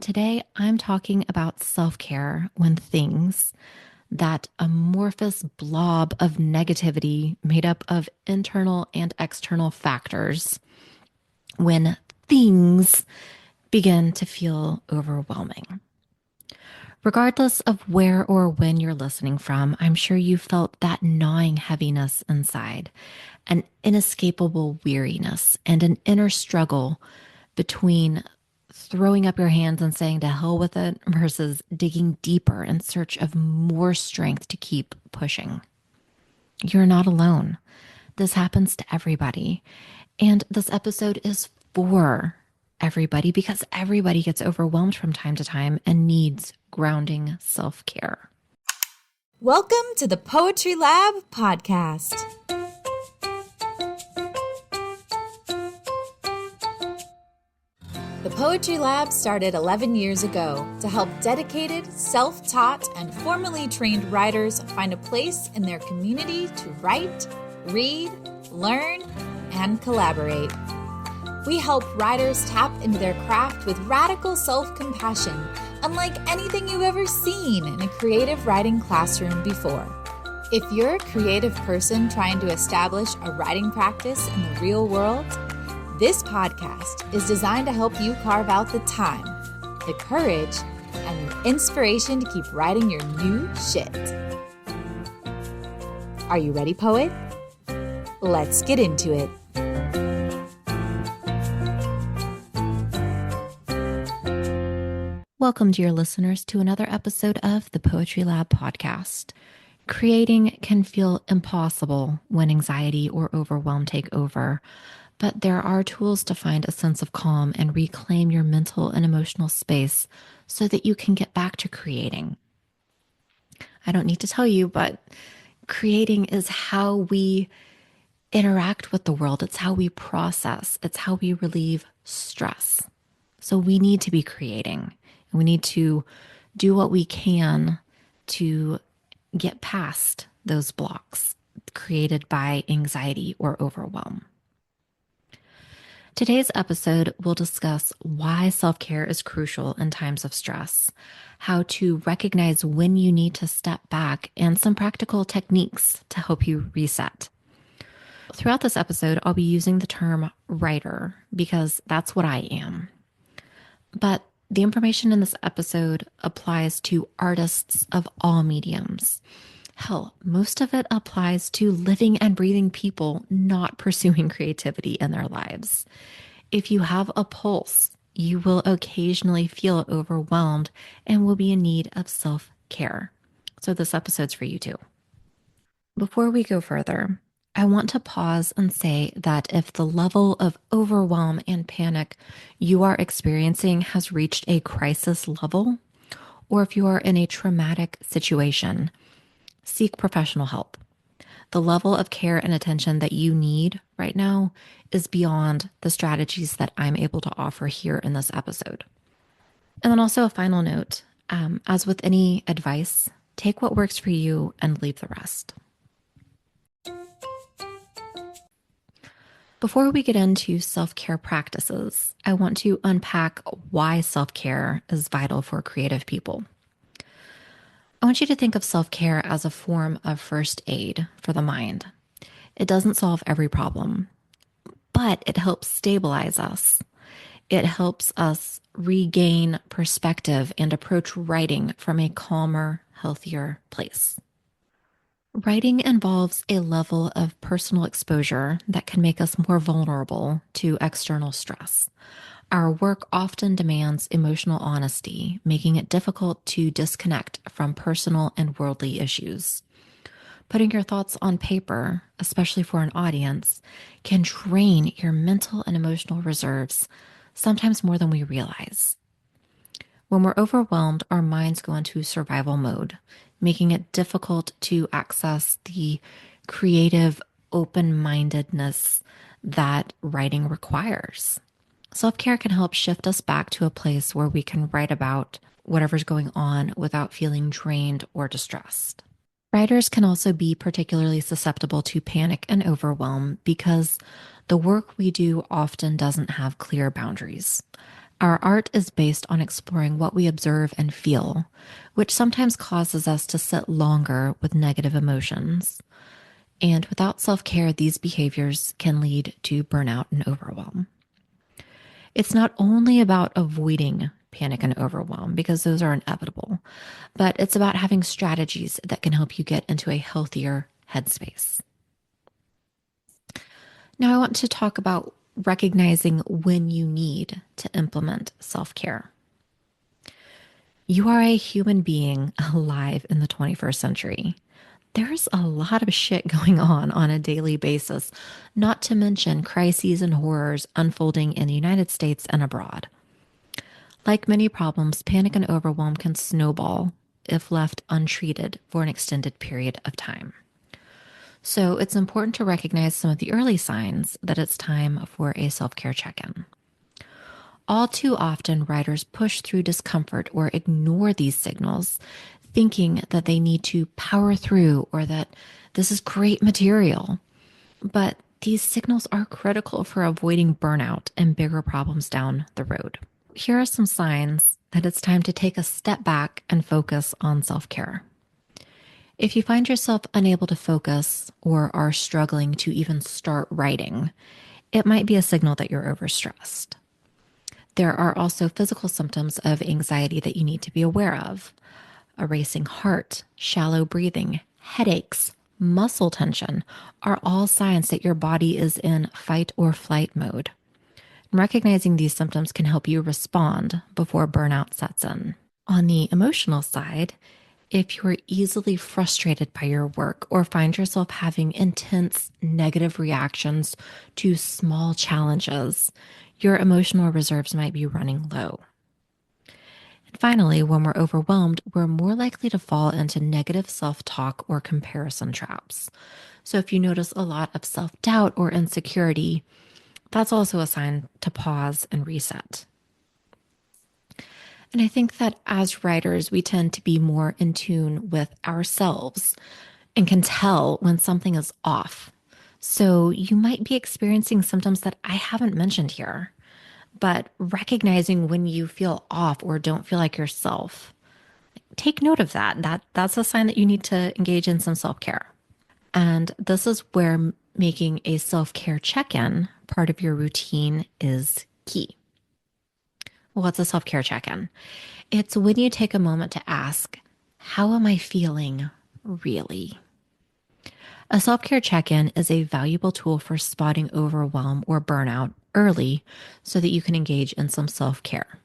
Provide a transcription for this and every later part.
Today, I'm talking about self-care when things, that amorphous blob of negativity made up of internal and external factors, when things begin to feel overwhelming. Regardless of where or when you're listening from, I'm sure you felt that gnawing heaviness inside, an inescapable weariness, and an inner struggle between throwing up your hands and saying to hell with it versus digging deeper in search of more strength to keep pushing. You're not alone. This happens to everybody. And this episode is for everybody because everybody gets overwhelmed from time to time and needs grounding self-care. Welcome to the Poetry Lab podcast. The Poetry Lab started 11 years ago to help dedicated, self-taught, and formally trained writers find a place in their community to write, read, learn, and collaborate. We help writers tap into their craft with radical self-compassion, unlike anything you've ever seen in a creative writing classroom before. If you're a creative person trying to establish a writing practice in the real world, this podcast is designed to help you carve out the time, the courage, and the inspiration to keep writing your new shit. Are you ready, poet? Let's get into it. Welcome, dear listeners, to another episode of the Poetry Lab podcast. Creating can feel impossible when anxiety or overwhelm take over, but there are tools to find a sense of calm and reclaim your mental and emotional space so that you can get back to creating. I don't need to tell you, but creating is how we interact with the world. It's how we process. It's how we relieve stress. So we need to be creating, and we need to do what we can to get past those blocks created by anxiety or overwhelm. Today's episode will discuss why self-care is crucial in times of stress, how to recognize when you need to step back, and some practical techniques to help you reset. Throughout this episode, I'll be using the term writer because that's what I am. But the information in this episode applies to artists of all mediums. Hell, most of it applies to living and breathing people not pursuing creativity in their lives. If you have a pulse, you will occasionally feel overwhelmed and will be in need of self-care. So this episode's for you too. Before we go further, I want to pause and say that if the level of overwhelm and panic you are experiencing has reached a crisis level, or if you are in a traumatic situation, seek professional help. The level of care and attention that you need right now is beyond the strategies that I'm able to offer here in this episode. And then also a final note, as with any advice, take what works for you and leave the rest. Before we get into self-care practices, I want to unpack why self-care is vital for creative people. I want you to think of self-care as a form of first aid for the mind. It doesn't solve every problem, but it helps stabilize us. It helps us regain perspective and approach writing from a calmer, healthier place. Writing involves a level of personal exposure that can make us more vulnerable to external stress. Our work often demands emotional honesty, making it difficult to disconnect from personal and worldly issues. Putting your thoughts on paper, especially for an audience, can drain your mental and emotional reserves, sometimes more than we realize. When we're overwhelmed, our minds go into survival mode, making it difficult to access the creative open-mindedness that writing requires. Self-care can help shift us back to a place where we can write about whatever's going on without feeling drained or distressed. Writers can also be particularly susceptible to panic and overwhelm because the work we do often doesn't have clear boundaries. Our art is based on exploring what we observe and feel, which sometimes causes us to sit longer with negative emotions. And without self care, these behaviors can lead to burnout and overwhelm. It's not only about avoiding panic and overwhelm, because those are inevitable, but it's about having strategies that can help you get into a healthier headspace. Now, I want to talk about recognizing when you need to implement self care. You are a human being alive in the 21st century. There's a lot of shit going on a daily basis, not to mention crises and horrors unfolding in the United States and abroad. Like many problems, panic and overwhelm can snowball if left untreated for an extended period of time. So it's important to recognize some of the early signs that it's time for a self-care check-in. All too often, writers push through discomfort or ignore these signals, thinking that they need to power through or that this is great material. But these signals are critical for avoiding burnout and bigger problems down the road. Here are some signs that it's time to take a step back and focus on self-care. If you find yourself unable to focus or are struggling to even start writing, it might be a signal that you're overstressed. There are also physical symptoms of anxiety that you need to be aware of. A racing heart, shallow breathing, headaches, muscle tension are all signs that your body is in fight or flight mode. Recognizing these symptoms can help you respond before burnout sets in. On the emotional side, if you're easily frustrated by your work or find yourself having intense negative reactions to small challenges, your emotional reserves might be running low. And finally, when we're overwhelmed, we're more likely to fall into negative self-talk or comparison traps. So if you notice a lot of self-doubt or insecurity, that's also a sign to pause and reset. And I think that as writers, we tend to be more in tune with ourselves and can tell when something is off. So you might be experiencing symptoms that I haven't mentioned here, but recognizing when you feel off or don't feel like yourself, take note of that. That's a sign that you need to engage in some self-care. And this is where making a self-care check-in part of your routine is key. What's a self-care check-in? It's when you take a moment to ask, how am I feeling really? A self-care check-in is a valuable tool for spotting overwhelm or burnout early so that you can engage in some self-care.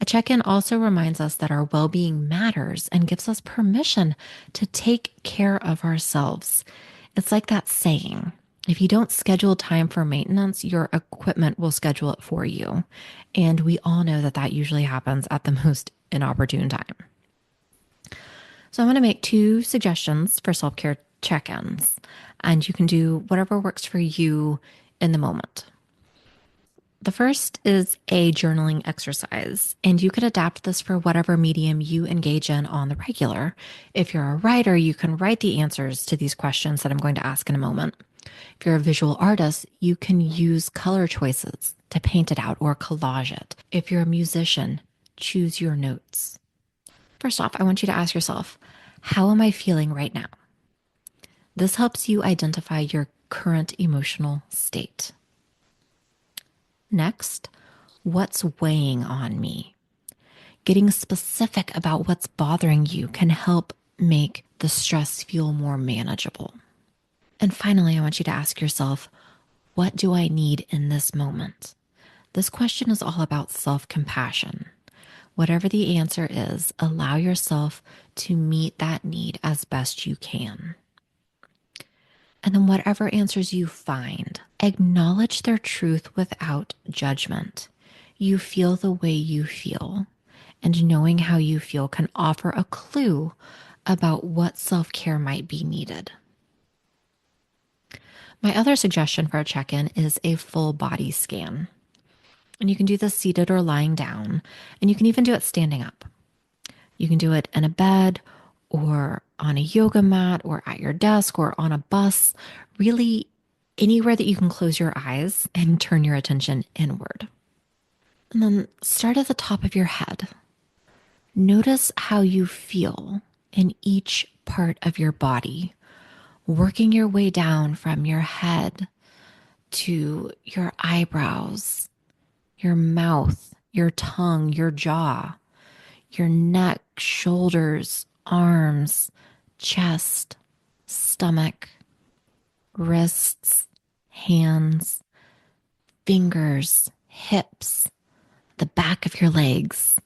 A check-in also reminds us that our well-being matters and gives us permission to take care of ourselves. It's like that saying, if you don't schedule time for maintenance, your equipment will schedule it for you. And we all know that that usually happens at the most inopportune time. So I'm going to make 2 suggestions for self-care check-ins, and you can do whatever works for you in the moment. The first is a journaling exercise, and you can adapt this for whatever medium you engage in on the regular. If you're a writer, you can write the answers to these questions that I'm going to ask in a moment. If you're a visual artist, you can use color choices to paint it out or collage it. If you're a musician, choose your notes. First off, I want you to ask yourself, how am I feeling right now? This helps you identify your current emotional state. Next, what's weighing on me? Getting specific about what's bothering you can help make the stress feel more manageable. And finally, I want you to ask yourself, what do I need in this moment? This question is all about self-compassion. Whatever the answer is, allow yourself to meet that need as best you can. And then whatever answers you find, acknowledge their truth without judgment. You feel the way you feel, and knowing how you feel can offer a clue about what self-care might be needed. My other suggestion for a check-in is a full body scan. And you can do this seated or lying down, and you can even do it standing up. You can do it in a bed or on a yoga mat or at your desk or on a bus, really anywhere that you can close your eyes and turn your attention inward. And then start at the top of your head. Notice how you feel in each part of your body, working your way down from your head to your eyebrows, your mouth, your tongue, your jaw, your neck, shoulders, arms, chest, stomach, wrists, hands, fingers, hips, the back of your legs,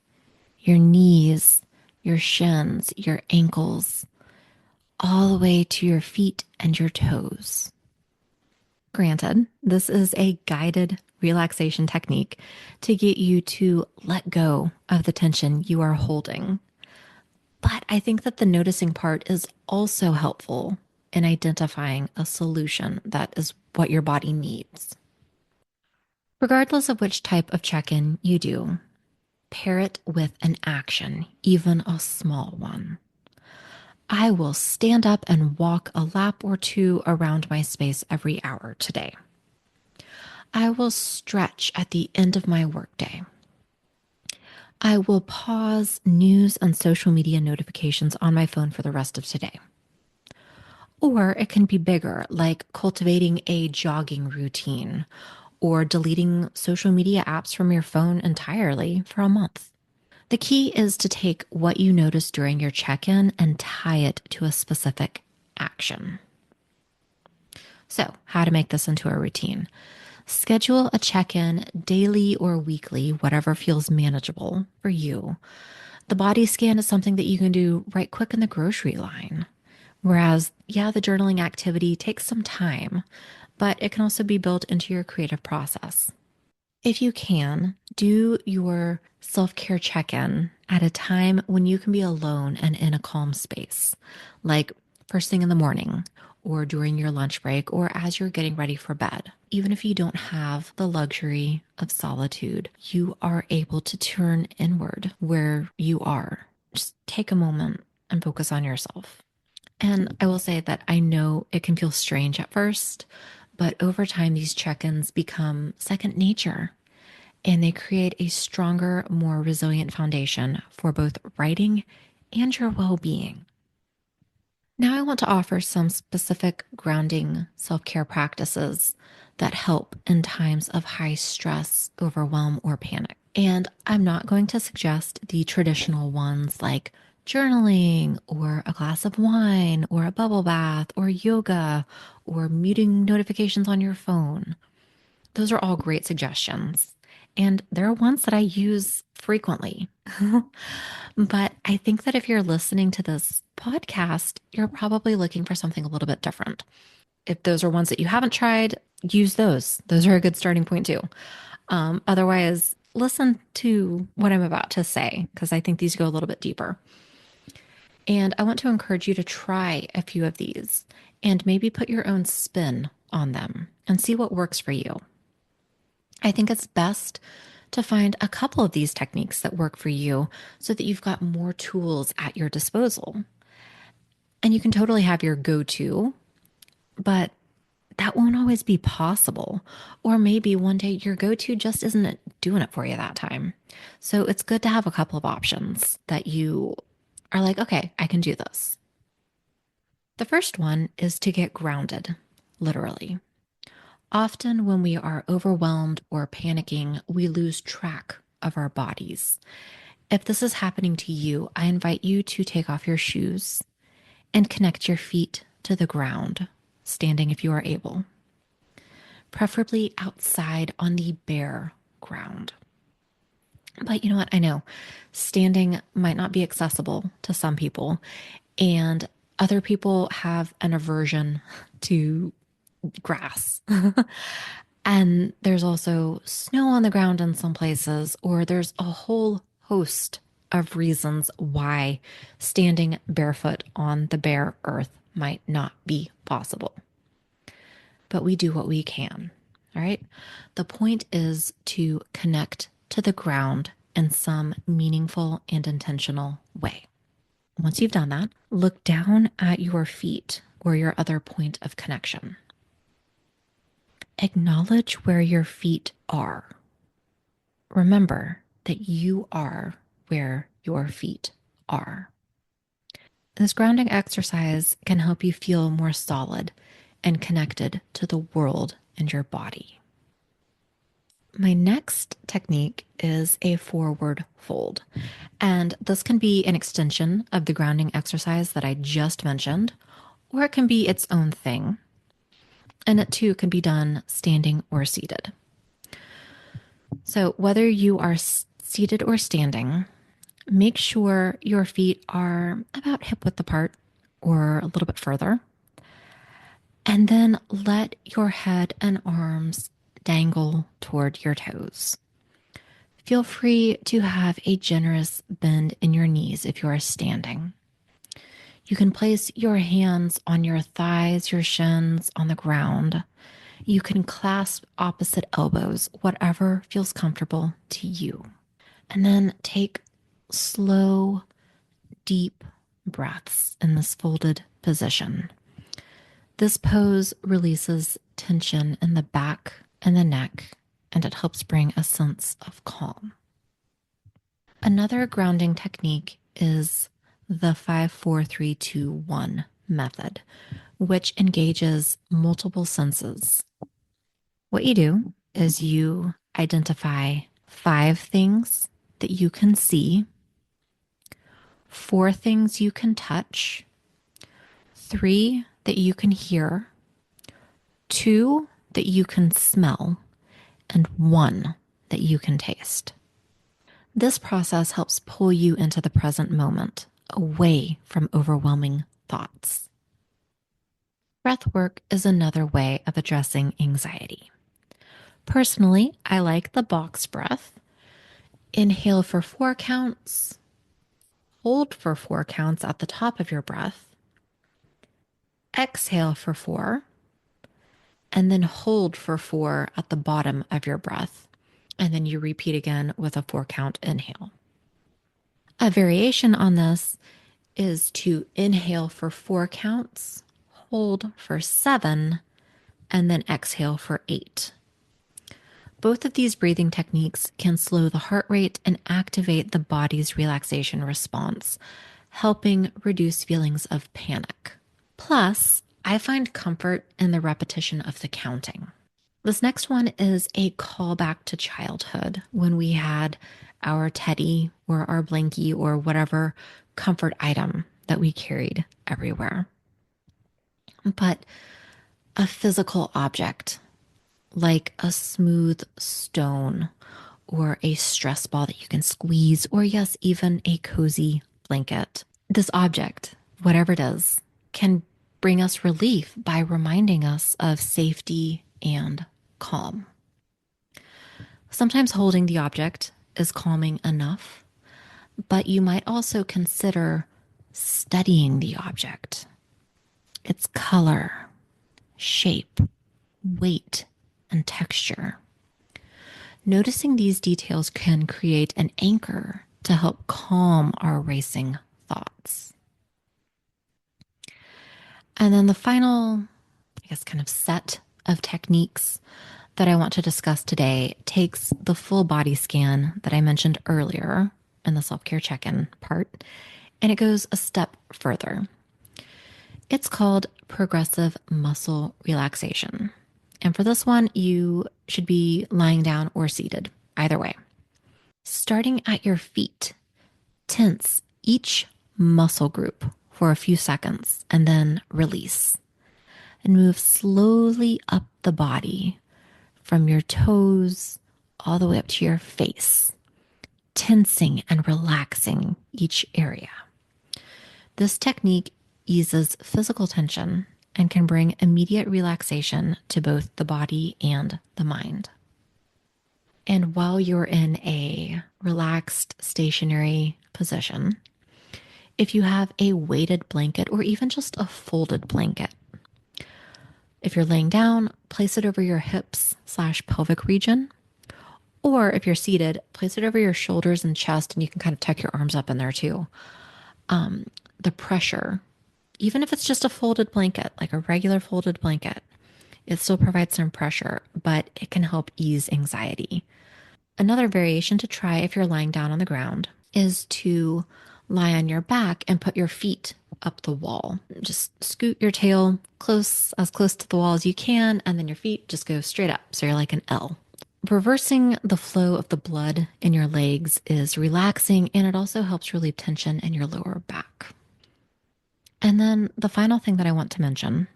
your knees, your shins, your ankles, all the way to your feet and your toes. Granted, this is a guided relaxation technique to get you to let go of the tension you are holding. But I think that the noticing part is also helpful in identifying a solution that is what your body needs. Regardless of which type of check in you do, pair it with an action, even a small one. I will stand up and walk a lap or two around my space every hour today. I will stretch at the end of my workday. I will pause news and social media notifications on my phone for the rest of today. Or it can be bigger, like cultivating a jogging routine or deleting social media apps from your phone entirely for a month. The key is to take what you notice during your check in and tie it to a specific action. So, how to make this into a routine? Schedule a check in daily or weekly, whatever feels manageable for you. The body scan is something that you can do right quick in the grocery line. Whereas, yeah, the journaling activity takes some time, but it can also be built into your creative process. If you can, do your self care check in at a time when you can be alone and in a calm space, like first thing in the morning, or during your lunch break, or as you're getting ready for bed. Even if you don't have the luxury of solitude, you are able to turn inward where you are. Just take a moment and focus on yourself. And I will say that I know it can feel strange at first, but over time, these check ins become second nature and they create a stronger, more resilient foundation for both writing and your well being. Now, I want to offer some specific grounding self care practices that help in times of high stress, overwhelm, or panic. And I'm not going to suggest the traditional ones like journaling or a glass of wine or a bubble bath or yoga or muting notifications on your phone. Those are all great suggestions. And they're ones that I use frequently. But I think that if you're listening to this podcast, you're probably looking for something a little bit different. If those are ones that you haven't tried, use those. Those are a good starting point too. Otherwise, listen to what I'm about to say, because I think these go a little bit deeper. And I want to encourage you to try a few of these and maybe put your own spin on them and see what works for you. I think it's best to find a couple of these techniques that work for you so that you've got more tools at your disposal. And you can totally have your go to, but that won't always be possible. Or maybe one day your go to just isn't doing it for you that time. So it's good to have a couple of options that you are like, okay, I can do this. The first one is to get grounded, literally. Often, when we are overwhelmed or panicking, we lose track of our bodies. If this is happening to you, I invite you to take off your shoes and connect your feet to the ground, standing if you are able, preferably outside on the bare ground. But you know what? I know standing might not be accessible to some people, and other people have an aversion to grass. And there's also snow on the ground in some places, or there's a whole host of reasons why standing barefoot on the bare earth might not be possible. But we do what we can. All right. The point is to connect to the ground in some meaningful and intentional way. Once you've done that, look down at your feet or your other point of connection. Acknowledge where your feet are. remember that you are where your feet are. This grounding exercise can help you feel more solid and connected to the world and your body. My next technique is a forward fold. And this can be an extension of the grounding exercise that I just mentioned, or it can be its own thing. And it too can be done standing or seated. So, whether you are seated or standing, make sure your feet are about hip width apart or a little bit further. And then let your head and arms dangle toward your toes. Feel free to have a generous bend in your knees if you are standing. You can place your hands on your thighs, your shins on the ground. You can clasp opposite elbows, whatever feels comfortable to you. And then take slow, deep breaths in this folded position. This pose releases tension in the back and the neck, and it helps bring a sense of calm. Another grounding technique is the 5-4-3-2-1 method, which engages multiple senses. What you do is you identify 5 things that you can see, 4 things you can touch, 3 that you can hear, 2 that you can smell, and 1 that you can taste. This process helps pull you into the present moment, away from overwhelming thoughts. Breath work is another way of addressing anxiety. Personally, I like the box breath. Inhale for 4 counts, hold for 4 counts at the top of your breath, exhale for 4, and then hold for 4 at the bottom of your breath. And then you repeat again with a 4 count inhale. A variation on this is to inhale for 4 counts, hold for 7, and then exhale for 8. Both of these breathing techniques can slow the heart rate and activate the body's relaxation response, helping reduce feelings of panic. Plus, I find comfort in the repetition of the counting. This next one is a callback to childhood when we had our teddy or our blankie or whatever comfort item that we carried everywhere. But a physical object like a smooth stone or a stress ball that you can squeeze, or yes, even a cozy blanket. This object, whatever it is, can bring us relief by reminding us of safety and calm. Sometimes holding the object is calming enough, but you might also consider studying the object, its color, shape, weight, and texture. Noticing these details can create an anchor to help calm our racing thoughts. And then the final, kind of set of techniques that I want to discuss today takes the full body scan that I mentioned earlier in the self-care check-in part, and it goes a step further. It's called progressive muscle relaxation. And for this one, you should be lying down or seated, either way. Starting at your feet, tense each muscle group for a few seconds and then release. And move slowly up the body from your toes all the way up to your face, tensing and relaxing each area. This technique eases physical tension and can bring immediate relaxation to both the body and the mind. And while you're in a relaxed, stationary position, if you have a weighted blanket or even just a folded blanket, if you're laying down, place it over your hips/pelvic region. Or if you're seated, place it over your shoulders and chest, and you can kind of tuck your arms up in there too. The pressure, even if it's just a folded blanket, like a regular folded blanket, it still provides some pressure, but it can help ease anxiety. Another variation to try if you're lying down on the ground is to lie on your back and put your feet up the wall. Just scoot your tail as close to the wall as you can, and then your feet just go straight up. So you're like an L. Reversing the flow of the blood in your legs is relaxing, and it also helps relieve tension in your lower back. And then the final thing that I want to mention,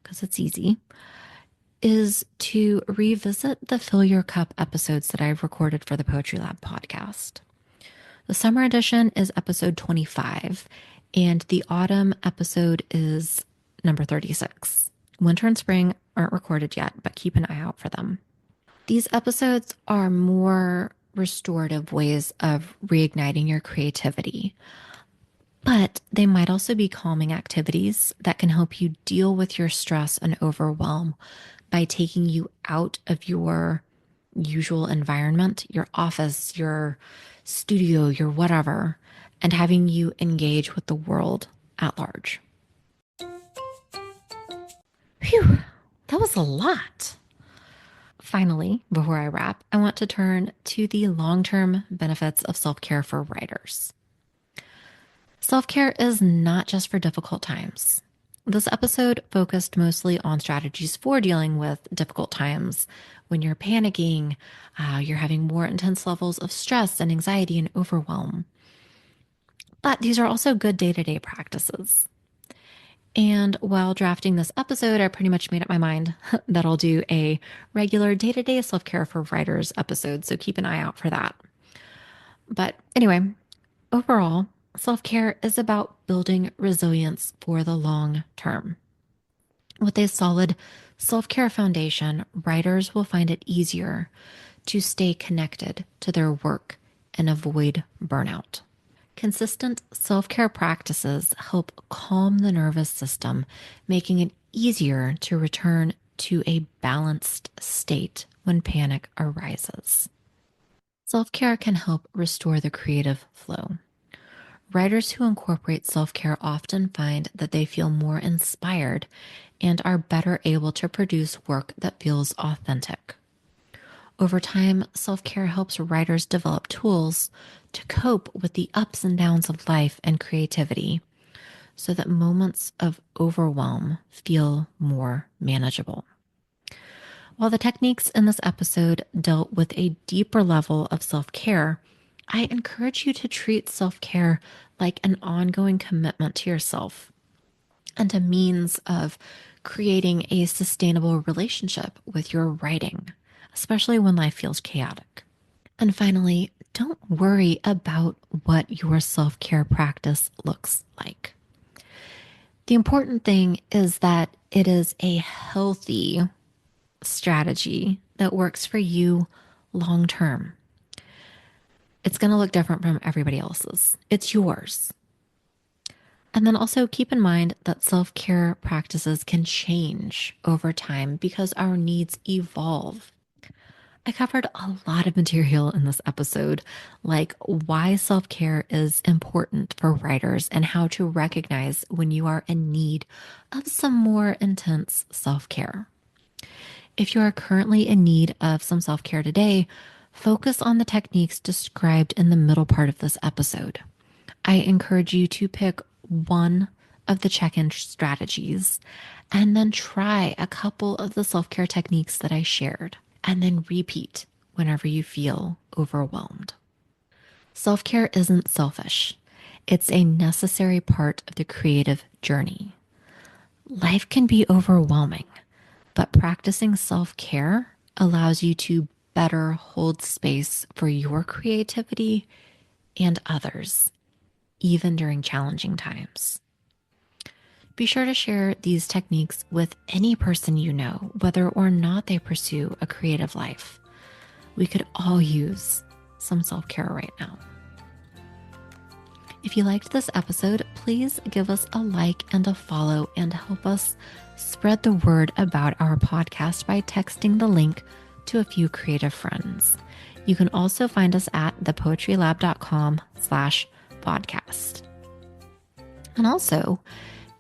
because it's easy, is to revisit the Fill Your Cup episodes that I've recorded for the Poetry Lab podcast. The summer edition is episode 25, and the autumn episode is number 36. Winter and spring aren't recorded yet, but keep an eye out for them. These episodes are more restorative ways of reigniting your creativity, but they might also be calming activities that can help you deal with your stress and overwhelm by taking you out of your usual environment, your office, your studio, your whatever, and having you engage with the world at large. Phew, that was a lot. Finally, before I wrap, I want to turn to the long-term benefits of self-care for writers. Self-care is not just for difficult times. This episode focused mostly on strategies for dealing with difficult times when you're panicking, you're having more intense levels of stress and anxiety and overwhelm. But these are also good day-to-day practices. And while drafting this episode, I pretty much made up my mind that I'll do a regular day-to-day self-care for writers episode, so keep an eye out for that. But anyway, overall, self-care is about building resilience for the long term. With a solid self-care foundation, writers will find it easier to stay connected to their work and avoid burnout. Consistent self-care practices help calm the nervous system, making it easier to return to a balanced state when panic arises. Self-care can help restore the creative flow. Writers who incorporate self-care often find that they feel more inspired and are better able to produce work that feels authentic. Over time, self-care helps writers develop tools to cope with the ups and downs of life and creativity so that moments of overwhelm feel more manageable. While the techniques in this episode dealt with a deeper level of self-care, I encourage you to treat self-care like an ongoing commitment to yourself and a means of creating a sustainable relationship with your writing, especially when life feels chaotic. And finally, don't worry about what your self-care practice looks like. The important thing is that it is a healthy strategy that works for you long term. It's going to look different from everybody else's. It's yours. And then also keep in mind that self-care practices can change over time because our needs evolve. I covered a lot of material in this episode, like why self-care is important for writers and how to recognize when you are in need of some more intense self-care. If you are currently in need of some self-care today, focus on the techniques described in the middle part of this episode. I encourage you to pick one of the check-in strategies and then try a couple of the self-care techniques that I shared, and then repeat whenever you feel overwhelmed. Self-care isn't selfish. It's a necessary part of the creative journey. Life can be overwhelming, but practicing self-care allows you to better hold space for your creativity and others, even during challenging times. Be sure to share these techniques with any person you know, whether or not they pursue a creative life. We could all use some self-care right now. If you liked this episode, please give us a like and a follow and help us spread the word about our podcast by texting the link to a few creative friends. You can also find us at thepoetrylab.com/podcast. And also,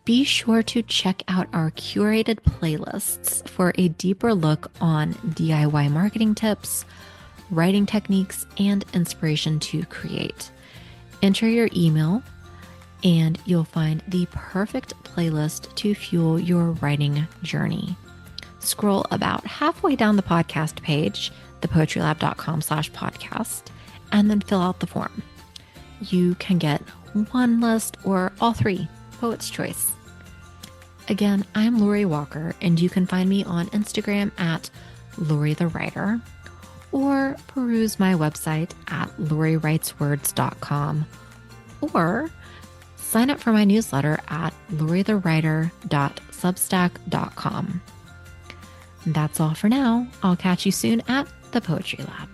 be sure to check out our curated playlists for a deeper look on DIY marketing tips, writing techniques, and inspiration to create. Enter your email and you'll find the perfect playlist to fuel your writing journey. Scroll about halfway down the podcast page, thepoetrylab.com/podcast, and then fill out the form. You can get one list or all three, poet's choice. Again, I'm Lori Walker, and you can find me on Instagram at Lori the Writer, or peruse my website at loriwriteswords.com, or sign up for my newsletter at lorithewriter.substack.com. That's all for now. I'll catch you soon at the Poetry Lab.